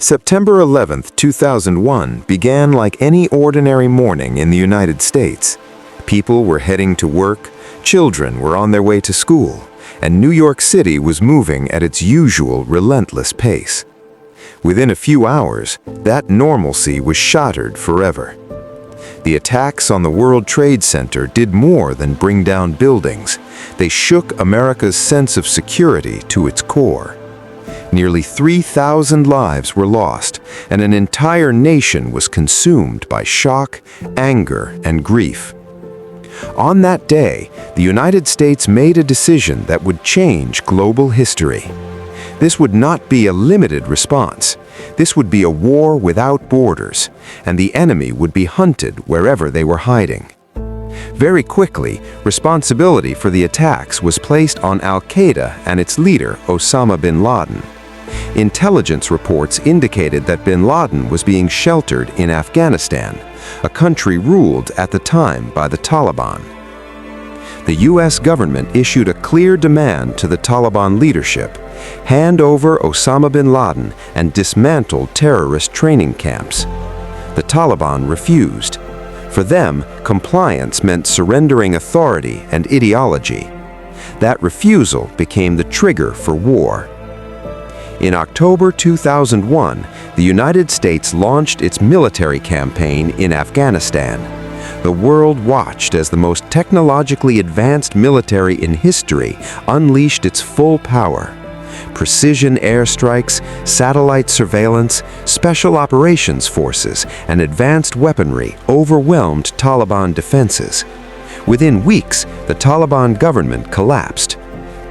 September 11, 2001 began like any ordinary morning in the United States. People were heading to work, children were on their way to school, and New York City was moving at its usual relentless pace. Within a few hours, that normalcy was shattered forever. The attacks on the World Trade Center did more than bring down buildings. They shook America's sense of security to its core. Nearly 3,000 lives were lost, and an entire nation was consumed by shock, anger, and grief. On that day, the United States made a decision that would change global history. This would not be a limited response. This would be a war without borders, and the enemy would be hunted wherever they were hiding. Very quickly, responsibility for the attacks was placed on Al-Qaeda and its leader, Osama bin Laden. Intelligence reports indicated that bin Laden was being sheltered in Afghanistan, a country ruled at the time by the Taliban. The U.S. government issued a clear demand to the Taliban leadership: hand over Osama bin Laden and dismantle terrorist training camps. The Taliban refused. For them, compliance meant surrendering authority and ideology. That refusal became the trigger for war. In October 2001, the United States launched its military campaign in Afghanistan. The world watched as the most technologically advanced military in history unleashed its full power. Precision airstrikes, satellite surveillance, special operations forces, and advanced weaponry overwhelmed Taliban defenses. Within weeks, the Taliban government collapsed.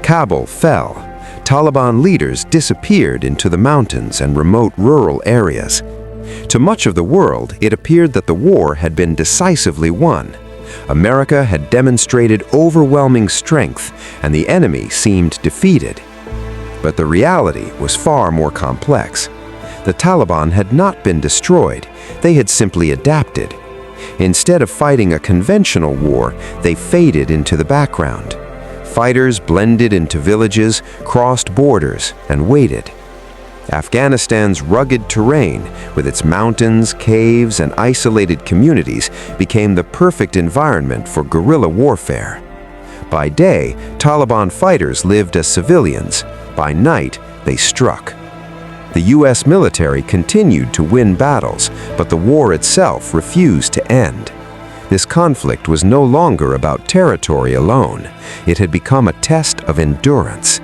Kabul fell. Taliban leaders disappeared into the mountains and remote rural areas. To much of the world, it appeared that the war had been decisively won. America had demonstrated overwhelming strength, and the enemy seemed defeated. But the reality was far more complex. The Taliban had not been destroyed, they had simply adapted. Instead of fighting a conventional war, they faded into the background. Fighters blended into villages, crossed borders, and waited. Afghanistan's rugged terrain, with its mountains, caves, and isolated communities, became the perfect environment for guerrilla warfare. By day, Taliban fighters lived as civilians. By night, they struck. The U.S. military continued to win battles, but the war itself refused to end. This conflict was no longer about territory alone. It had become a test of endurance.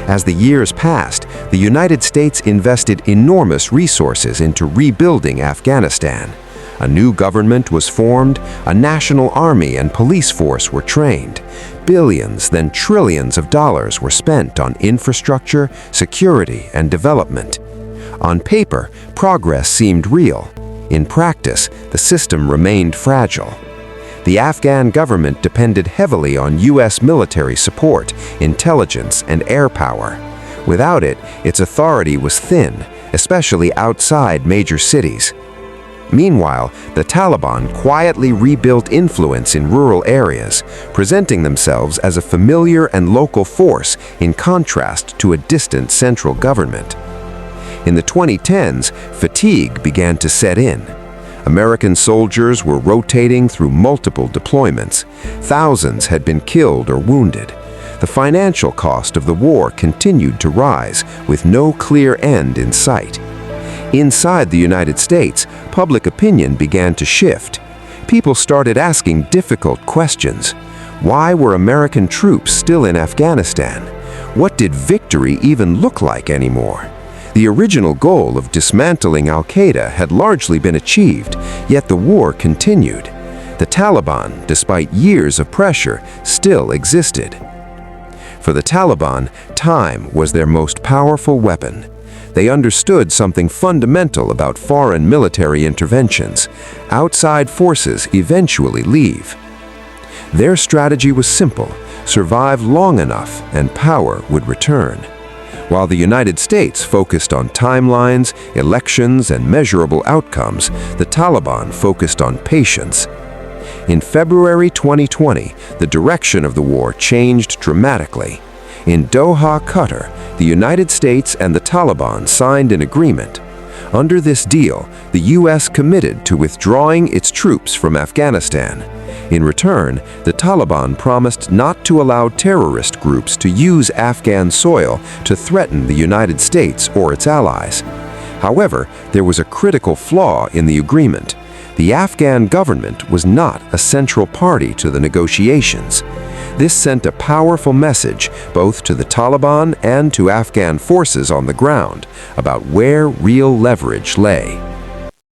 As the years passed, the United States invested enormous resources into rebuilding Afghanistan. A new government was formed, a national army and police force were trained. Billions, then trillions of dollars were spent on infrastructure, security, and development. On paper, progress seemed real. In practice, the system remained fragile. The Afghan government depended heavily on U.S. military support, intelligence, and air power. Without it, its authority was thin, especially outside major cities. Meanwhile, the Taliban quietly rebuilt influence in rural areas, presenting themselves as a familiar and local force in contrast to a distant central government. In the 2010s, fatigue began to set in. American soldiers were rotating through multiple deployments. Thousands had been killed or wounded. The financial cost of the war continued to rise, with no clear end in sight. Inside the United States, public opinion began to shift. People started asking difficult questions. Why were American troops still in Afghanistan? What did victory even look like anymore? The original goal of dismantling Al-Qaeda had largely been achieved, yet the war continued. The Taliban, despite years of pressure, still existed. For the Taliban, time was their most powerful weapon. They understood something fundamental about foreign military interventions. Outside forces eventually leave. Their strategy was simple: survive long enough and power would return. While the United States focused on timelines, elections, and measurable outcomes, the Taliban focused on patience. In February 2020, the direction of the war changed dramatically. In Doha, Qatar, the United States and the Taliban signed an agreement, Under this deal, the U.S. committed to withdrawing its troops from Afghanistan. In return, the Taliban promised not to allow terrorist groups to use Afghan soil to threaten the United States or its allies. However, there was a critical flaw in the agreement. The Afghan government was not a central party to the negotiations. This sent a powerful message both to the Taliban and to Afghan forces on the ground about where real leverage lay.